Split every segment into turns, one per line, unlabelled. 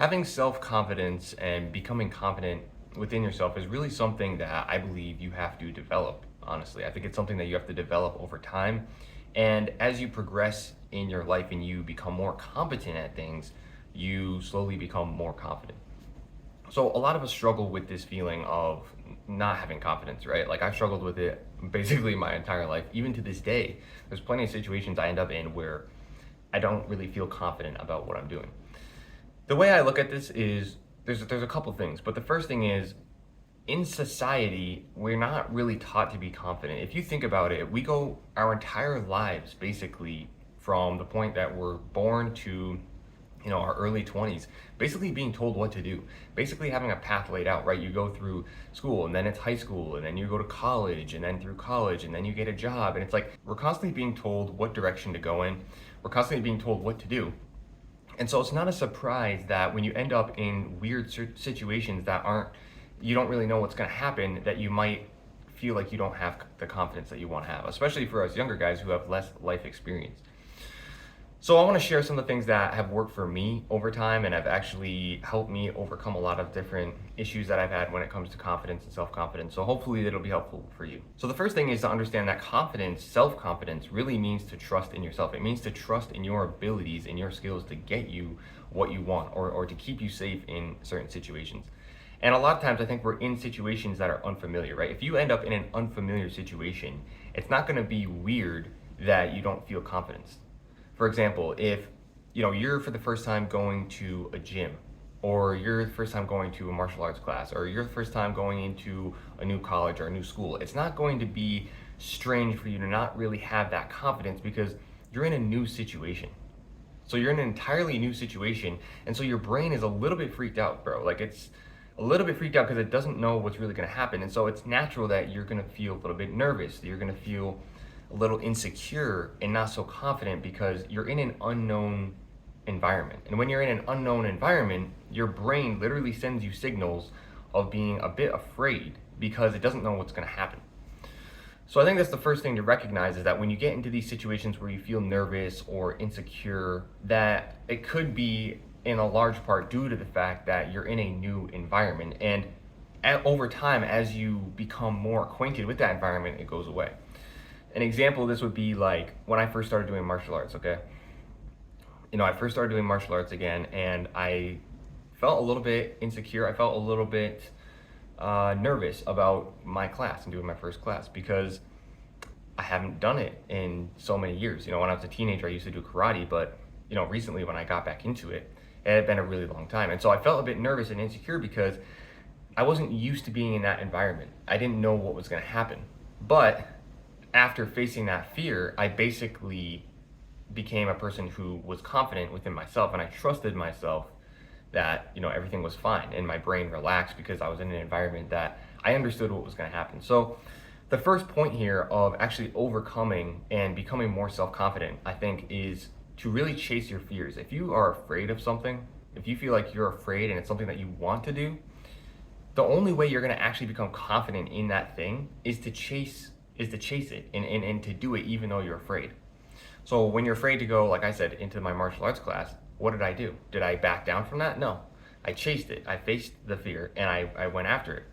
Having self-confidence and becoming confident within yourself is really something that I believe you have to develop, honestly. I think it's something that you have to develop over time. And as you progress in your life and you become more competent at things, you slowly become more confident. So a lot of us struggle with this feeling of not having confidence, right? Like I've struggled with it basically my entire life. Even to this day, there's plenty of situations I end up in where I don't really feel confident about what I'm doing. The way I look at this is there's a couple things, but the first thing is in society, we're not really taught to be confident. If you think about it, we go our entire lives basically from the point that we're born to our early 20s, basically being told what to do, basically having a path laid out, right? You go through school and then it's high school and then you go to college and then through college and then you get a job. And it's like we're constantly being told what direction to go in. We're constantly being told what to do. And so it's not a surprise that when you end up in weird situations that you don't really know what's going to happen, that you might feel like you don't have the confidence that you want to have, especially for us younger guys who have less life experience. So I want to share some of the things that have worked for me over time and have actually helped me overcome a lot of different issues that I've had when it comes to confidence and self-confidence. So hopefully it'll be helpful for you. So the first thing is to understand that confidence, self-confidence really means to trust in yourself. It means to trust in your abilities and your skills to get you what you want or to keep you safe in certain situations. And a lot of times I think we're in situations that are unfamiliar, right? If you end up in an unfamiliar situation, it's not going to be weird that you don't feel confidence. For example, if you're for the first time going to a gym, or you're the first time going to a martial arts class, or you're the first time going into a new college or a new school, it's not going to be strange for you to not really have that confidence because you're in a new situation. So you're in an entirely new situation, and so your brain is a little bit freaked out, bro. Like it's a little bit freaked out because it doesn't know what's really going to happen, and so it's natural that you're going to feel a little bit nervous. That you're going to feel a little insecure and not so confident because you're in an unknown environment. And when you're in an unknown environment, your brain literally sends you signals of being a bit afraid because it doesn't know what's going to happen. So I think that's the first thing to recognize is that when you get into these situations where you feel nervous or insecure, that it could be in a large part due to the fact that you're in a new environment. And over time, as you become more acquainted with that environment, it goes away. An example of this would be like when I first started doing martial arts, okay? I first started doing martial arts again and I felt a little bit insecure. I felt a little bit nervous about my class and doing my first class because I haven't done it in so many years. When I was a teenager, I used to do karate, but recently when I got back into it, it had been a really long time. And so I felt a bit nervous and insecure because I wasn't used to being in that environment. I didn't know what was going to happen. But after facing that fear, I basically became a person who was confident within myself and I trusted myself that, everything was fine and my brain relaxed because I was in an environment that I understood what was going to happen. So the first point here of actually overcoming and becoming more self-confident, I think, is to really chase your fears. If you are afraid of something, if you feel like you're afraid and it's something that you want to do, the only way you're going to actually become confident in that thing is to chase it and to do it even though you're afraid. So when you're afraid to go, like I said, into my martial arts class, what did I do? Did I back down from that? No. I chased it. I faced the fear and I went after it.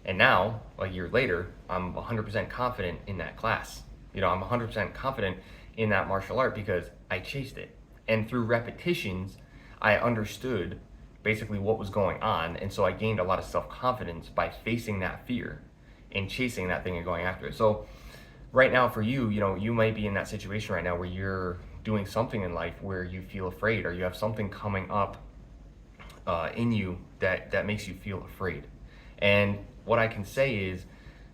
And now, a year later, I'm 100% confident in that class. I'm 100% confident in that martial art because I chased it. And through repetitions, I understood basically what was going on. And so I gained a lot of self-confidence by facing that fear and chasing that thing and going after it. So right now for you, you might be in that situation right now where you're doing something in life where you feel afraid or you have something coming up in you that makes you feel afraid. And what I can say is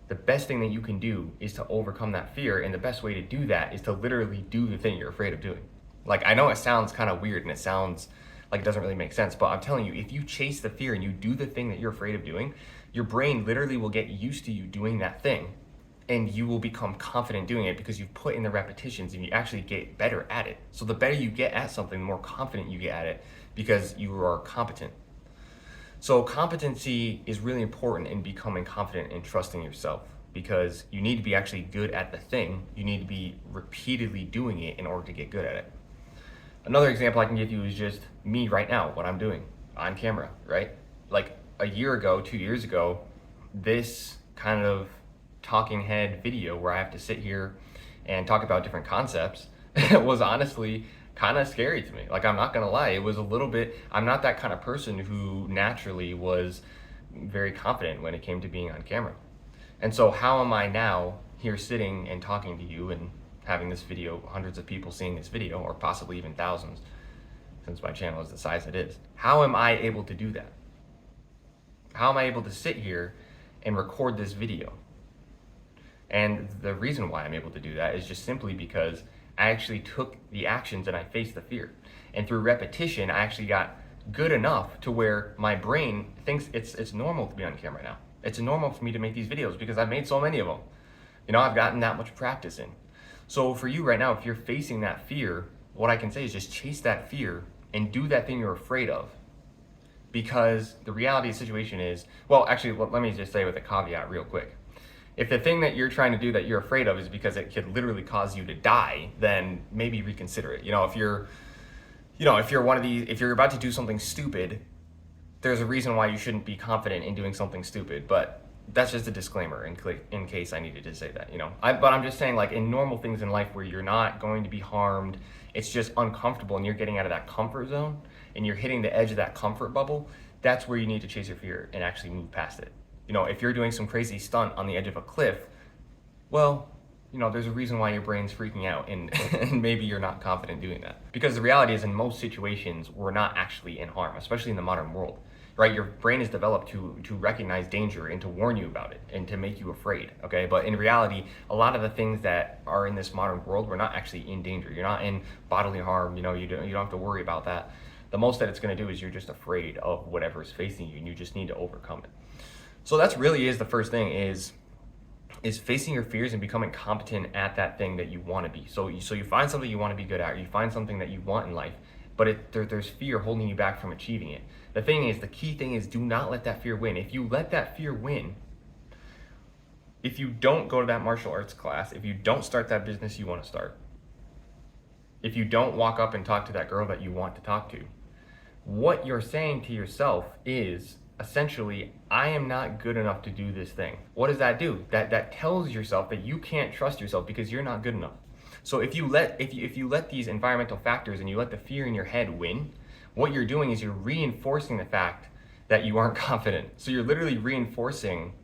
the best thing that you can do is to overcome that fear. And the best way to do that is to literally do the thing you're afraid of doing. Like, I know it sounds kind of weird and it sounds like it doesn't really make sense, but I'm telling you, if you chase the fear and you do the thing that you're afraid of doing, your brain literally will get used to you doing that thing and you will become confident doing it because you've put in the repetitions and you actually get better at it. So the better you get at something, the more confident you get at it because you are competent. So competency is really important in becoming confident and trusting yourself because you need to be actually good at the thing. You need to be repeatedly doing it in order to get good at it. Another example I can give you is just me right now, what I'm doing. on camera, right? Like a year ago, 2 years ago, this kind of talking head video where I have to sit here and talk about different concepts was honestly kind of scary to me. Like, I'm not gonna lie, it was a little bit, I'm not that kind of person who naturally was very confident when it came to being on camera. And so how am I now here sitting and talking to you and having this video, hundreds of people seeing this video, or possibly even thousands, since my channel is the size it is? How am I able to do that? How am I able to sit here and record this video? And the reason why I'm able to do that is just simply because I actually took the actions and I faced the fear. And through repetition, I actually got good enough to where my brain thinks it's normal to be on camera now. It's normal for me to make these videos because I've made so many of them. You know, I've gotten that much practice in. So for you right now, if you're facing that fear, what I can say is just chase that fear and do that thing you're afraid of. Because the reality of the situation is, well, actually, let me just say with a caveat real quick. If the thing that you're trying to do that you're afraid of is because it could literally cause you to die, then maybe reconsider it. If you're one of these, if you're about to do something stupid, there's a reason why you shouldn't be confident in doing something stupid. But that's just a disclaimer in case I needed to say that, But I'm just saying, like, in normal things in life where you're not going to be harmed, it's just uncomfortable and you're getting out of that comfort zone and you're hitting the edge of that comfort bubble, that's where you need to chase your fear and actually move past it. If you're doing some crazy stunt on the edge of a cliff, well, there's a reason why your brain's freaking out and, and maybe you're not confident doing that. Because the reality is, in most situations, we're not actually in harm, especially in the modern world, right? Your brain is developed to recognize danger and to warn you about it and to make you afraid, okay? But in reality, a lot of the things that are in this modern world, we're not actually in danger. You're not in bodily harm, you don't have to worry about that. The most that it's gonna do is you're just afraid of whatever's facing you and you just need to overcome it. So that's really is the first thing is facing your fears and becoming competent at that thing that you want to be. So you find something you want to be good at, or you find something that you want in life, but there's fear holding you back from achieving it. The key thing is do not let that fear win. If you let that fear win, if you don't go to that martial arts class, if you don't start that business you want to start, if you don't walk up and talk to that girl that you want to talk to, what you're saying to yourself is, essentially, I am not good enough to do this thing. What does that do? That tells yourself that you can't trust yourself because you're not good enough. So if you let these environmental factors and you let the fear in your head win, what you're doing is you're reinforcing the fact that you aren't confident. So you're literally reinforcing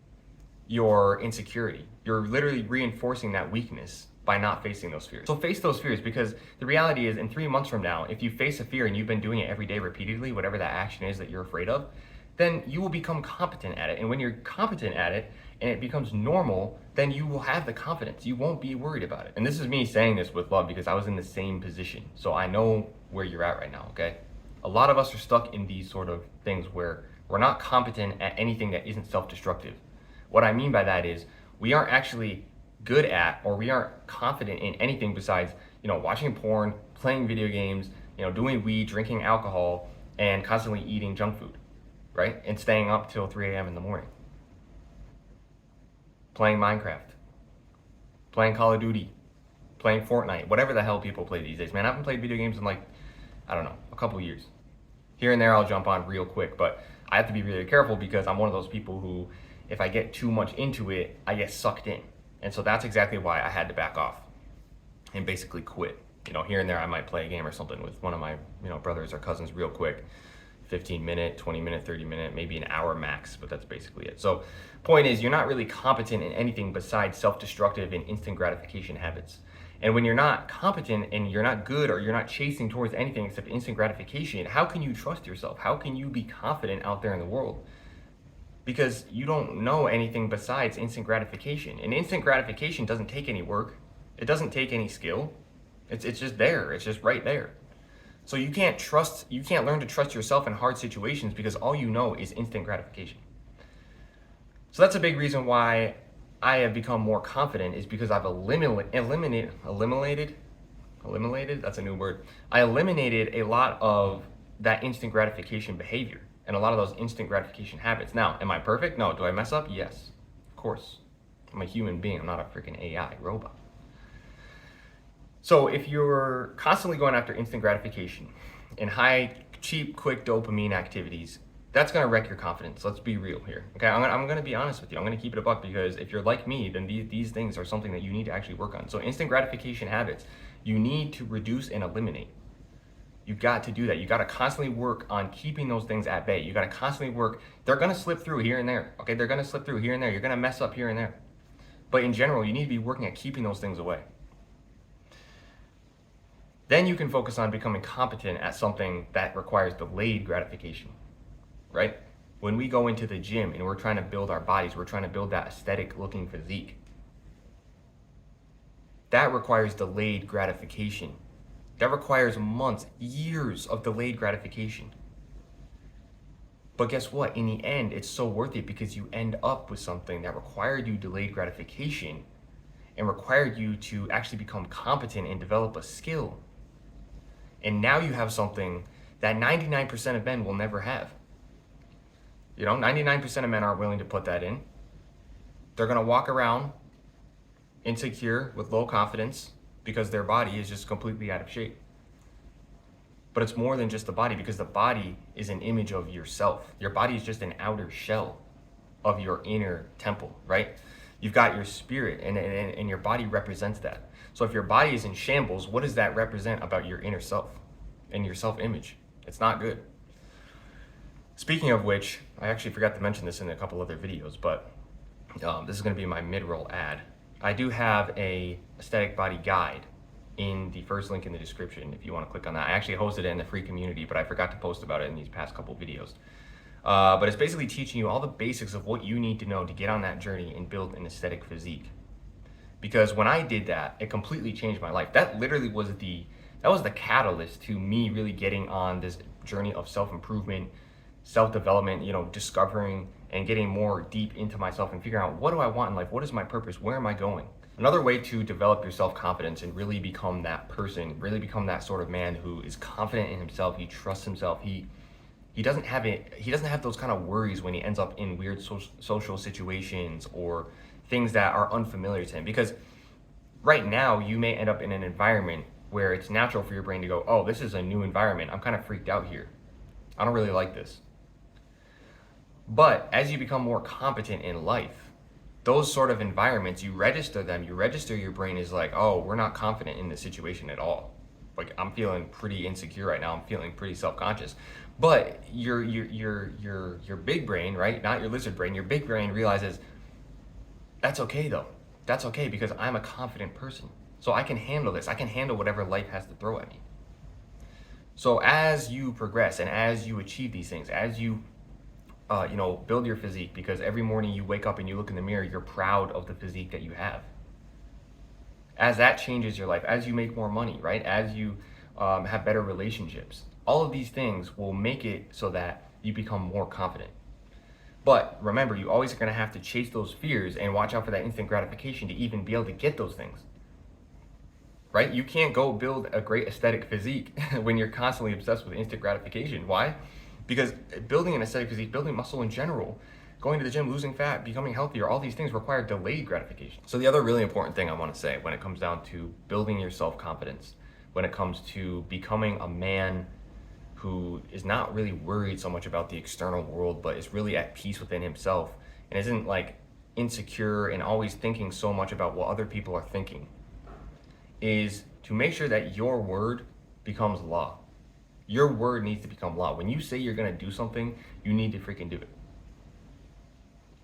your insecurity. You're literally reinforcing that weakness by not facing those fears. So face those fears, because the reality is, in 3 months from now, if you face a fear and you've been doing it every day repeatedly, whatever that action is that you're afraid of, then you will become competent at it. And when you're competent at it and it becomes normal, then you will have the confidence. You won't be worried about it. And this is me saying this with love because I was in the same position. So I know where you're at right now, okay? A lot of us are stuck in these sort of things where we're not competent at anything that isn't self-destructive. What I mean by that is we aren't actually good at, or we aren't confident in anything besides, watching porn, playing video games, doing weed, drinking alcohol, and constantly eating junk food. Right? And staying up till 3 a.m. in the morning. Playing Minecraft. Playing Call of Duty. Playing Fortnite. Whatever the hell people play these days. Man, I haven't played video games in a couple years. Here and there I'll jump on real quick, but I have to be really careful because I'm one of those people who, if I get too much into it, I get sucked in. And so that's exactly why I had to back off and basically quit. Here and there I might play a game or something with one of my, brothers or cousins real quick. 15-minute, 20-minute, 30-minute, maybe an hour max, but that's basically it. So point is, you're not really competent in anything besides self-destructive and instant gratification habits. And when you're not competent and you're not good, or you're not chasing towards anything except instant gratification, how can you trust yourself? How can you be confident out there in the world? Because you don't know anything besides instant gratification. And instant gratification doesn't take any work. It doesn't take any skill. It's just there. It's just right there. So you can't learn to trust yourself in hard situations because all you know is instant gratification. So that's a big reason why I have become more confident, is because I've eliminated, that's a new word. I eliminated a lot of that instant gratification behavior and a lot of those instant gratification habits. Now, am I perfect? No. Do I mess up? Yes, of course. I'm a human being. I'm not a freaking AI robot. So if you're constantly going after instant gratification and high, cheap, quick dopamine activities, that's gonna wreck your confidence. Let's be real here, okay? I'm gonna be honest with you. I'm gonna keep it a buck, because if you're like me, then these things are something that you need to actually work on. So instant gratification habits, you need to reduce and eliminate. You've got to do that. You got to constantly work on keeping those things at bay. You got to constantly work. They're going to slip through here and there, okay? They're going to slip through here and there. You're going to mess up here and there. But in general, you need to be working at keeping those things away. Then you can focus on becoming competent at something that requires delayed gratification, right? When we go into the gym and we're trying to build our bodies, we're trying to build that aesthetic looking physique. That requires delayed gratification. That requires months, years of delayed gratification. But guess what? In the end, it's so worth it, because you end up with something that required you delayed gratification and required you to actually become competent and develop a skill. And now you have something that 99% of men will never have. 99% of men aren't willing to put that in. They're going to walk around insecure with low confidence because their body is just completely out of shape. But it's more than just the body, because the body is an image of yourself. Your body is just an outer shell of your inner temple, right? You've got your spirit, and your body represents that. So if your body is in shambles, what does that represent about your inner self and your self-image? It's not good. Speaking of which, I actually forgot to mention this in a couple other videos, but this is going to be my mid-roll ad. I do have a aesthetic body guide in the first link in the description if you want to click on that. I actually hosted it in the free community, but I forgot to post about it in these past couple videos. But it's basically teaching you all the basics of what you need to know to get on that journey and build an aesthetic physique. Because when I did that, it completely changed my life. That literally was the catalyst to me really getting on this journey of self-improvement, self-development, discovering and getting more deep into myself and figuring out, what do I want in life? What is my purpose? Where am I going? Another way to develop your self-confidence and really become that person, really become that sort of man who is confident in himself, he trusts himself, he doesn't have those kind of worries when he ends up in weird social situations or things that are unfamiliar to him. Because right now you may end up in an environment where it's natural for your brain to go, oh, this is a new environment. I'm kind of freaked out here. I don't really like this. But as you become more competent in life, those sort of environments, you register them. You register your brain as like, oh, we're not confident in this situation at all. Like, I'm feeling pretty insecure right now. I'm feeling pretty self-conscious. But your big brain, right? Not your lizard brain. Your big brain realizes that's okay though. That's okay, because I'm a confident person. So I can handle this. I can handle whatever life has to throw at me. So as you progress and as you achieve these things, as you build your physique, because every morning you wake up and you look in the mirror, you're proud of the physique that you have. As that changes your life, as you make more money, right? As you have better relationships, all of these things will make it so that you become more confident. But remember, you always are going to have to chase those fears and watch out for that instant gratification to even be able to get those things. Right? You can't go build a great aesthetic physique when you're constantly obsessed with instant gratification. Why? Because building an aesthetic physique, building muscle in general, going to the gym, losing fat, becoming healthier, all these things require delayed gratification. So the other really important thing I want to say when it comes down to building your self-confidence, when it comes to becoming a man who is not really worried so much about the external world, but is really at peace within himself and isn't like insecure and always thinking so much about what other people are thinking, is to make sure that your word becomes law. Your word needs to become law. When you say you're going to do something, you need to freaking do it.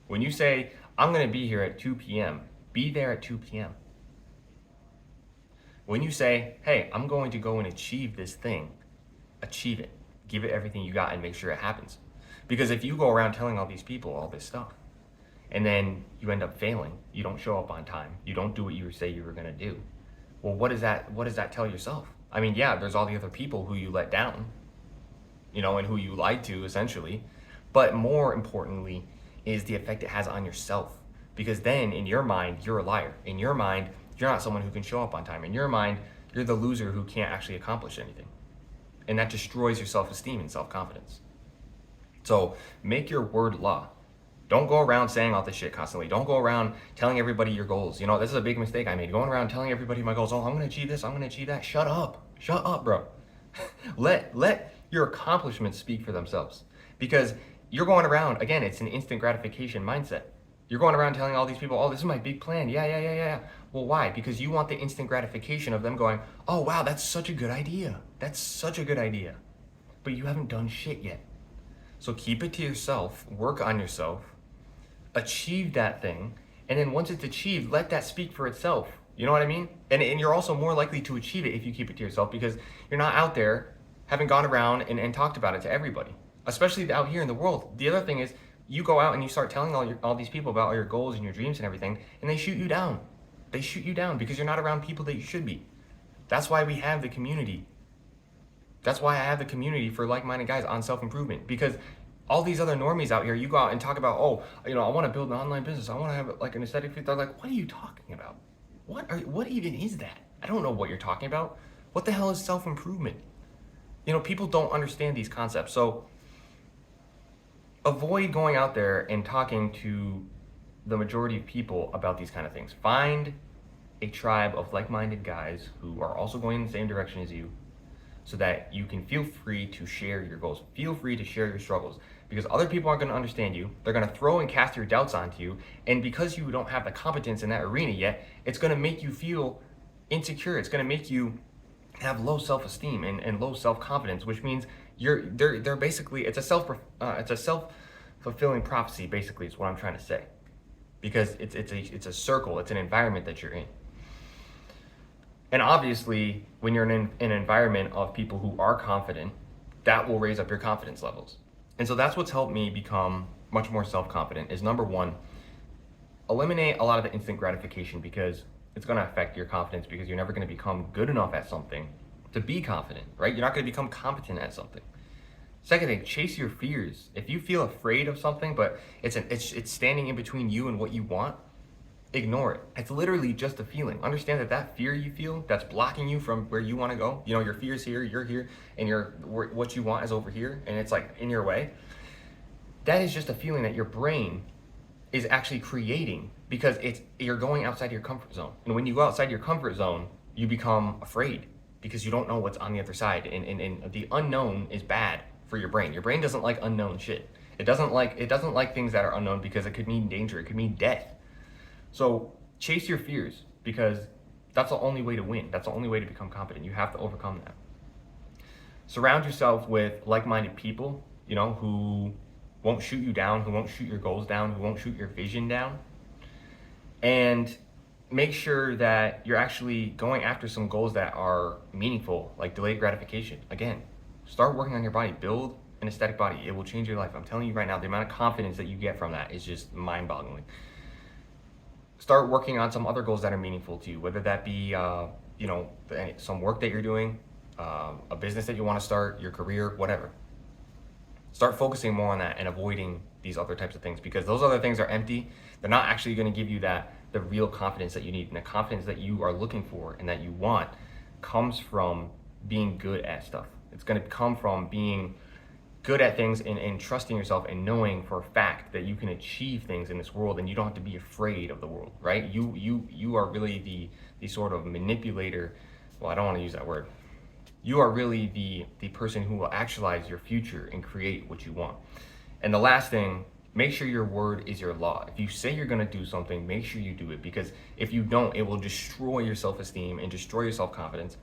When you say, I'm going to be here at 2 p.m., be there at 2 p.m. When you say, hey, I'm going to go and achieve this thing, achieve it. Give it everything you got and make sure it happens. Because if you go around telling all these people all this stuff, and then you end up failing, you don't show up on time, you don't do what you say you were going to do, well, what does that tell yourself? I mean, yeah, there's all the other people who you let down, and who you lied to, essentially. But more importantly is the effect it has on yourself. Because then, in your mind, you're a liar. In your mind, you're not someone who can show up on time. In your mind, you're the loser who can't actually accomplish anything. And that destroys your self-esteem and self-confidence. So make your word law. Don't go around saying all this shit constantly. Don't go around telling everybody your goals. This is a big mistake I made. Going around telling everybody my goals. Oh, I'm going to achieve this. I'm going to achieve that. Shut up. Shut up, bro. Let your accomplishments speak for themselves. Because you're going around, again, it's an instant gratification mindset. You're going around telling all these people, oh, this is my big plan. Yeah, yeah, yeah, yeah. Well, why? Because you want the instant gratification of them going, oh, wow, that's such a good idea. That's such a good idea. But you haven't done shit yet. So keep it to yourself, work on yourself, achieve that thing, and then once it's achieved, let that speak for itself. You know what I mean? And you're also more likely to achieve it if you keep it to yourself, because you're not out there having gone around and talked about it to everybody, especially out here in the world. The other thing is, you go out and you start telling all these people about all your goals and your dreams and everything, and they shoot you down. They shoot you down because you're not around people that you should be. That's why we have the community. That's why I have the community for like-minded guys on self-improvement, because all these other normies out here, you go out and talk about, oh, I want to build an online business. I want to have like an aesthetic fit. They're like, what are you talking about? What even is that? I don't know what you're talking about. What the hell is self-improvement? People don't understand these concepts. So avoid going out there and talking to the majority of people about these kind of things. Find a tribe of like-minded guys who are also going in the same direction as you, so that you can feel free to share your goals. Feel free to share your struggles, because other people aren't going to understand you. They're going to throw and cast your doubts onto you. And because you don't have the competence in that arena yet, it's going to make you feel insecure. It's going to make you have low self-esteem and low self-confidence, which means they're basically, it's a self-fulfilling prophecy, basically, is what I'm trying to say. Because it's a circle, it's an environment that you're in. And obviously, when you're in an environment of people who are confident, that will raise up your confidence levels. And so that's what's helped me become much more self-confident, is number one, eliminate a lot of the instant gratification, because it's going to affect your confidence, because you're never going to become good enough at something to be confident, right? You're not going to become competent at something. Second thing, chase your fears. If you feel afraid of something, but it's standing in between you and what you want, ignore it. It's literally just a feeling. Understand that fear you feel that's blocking you from where you want to go. Your fear's here, you're here, and what you want is over here, and it's like in your way. That is just a feeling that your brain is actually creating, because you're going outside your comfort zone. And when you go outside your comfort zone, you become afraid, because you don't know what's on the other side. And the unknown is bad for your brain. Your brain doesn't like unknown shit. It doesn't like things that are unknown, because it could mean danger. It could mean death. So chase your fears, because that's the only way to win. That's the only way to become competent. You have to overcome that. Surround yourself with like-minded people, who won't shoot you down, who won't shoot your goals down, who won't shoot your vision down. And make sure that you're actually going after some goals that are meaningful, like delayed gratification. Again, start working on your body. Build an aesthetic body. It will change your life. I'm telling you right now, the amount of confidence that you get from that is just mind-boggling. Start working on some other goals that are meaningful to you, whether that be, some work that you're doing, a business that you want to start, your career, whatever. Start focusing more on that and avoiding these other types of things, because those other things are empty. They're not actually going to give you the real confidence that you need. And the confidence that you are looking for and that you want comes from being good at stuff. It's going to come from being good at things and trusting yourself and knowing for a fact that you can achieve things in this world, and you don't have to be afraid of the world, right? You are really the sort of manipulator. Well, I don't want to use that word. You are really the person who will actualize your future and create what you want. And the last thing, make sure your word is your law. If you say you're going to do something, make sure you do it, because if you don't, it will destroy your self-esteem and destroy your self-confidence.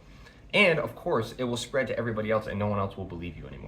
And of course, it will spread to everybody else, and no one else will believe you anymore.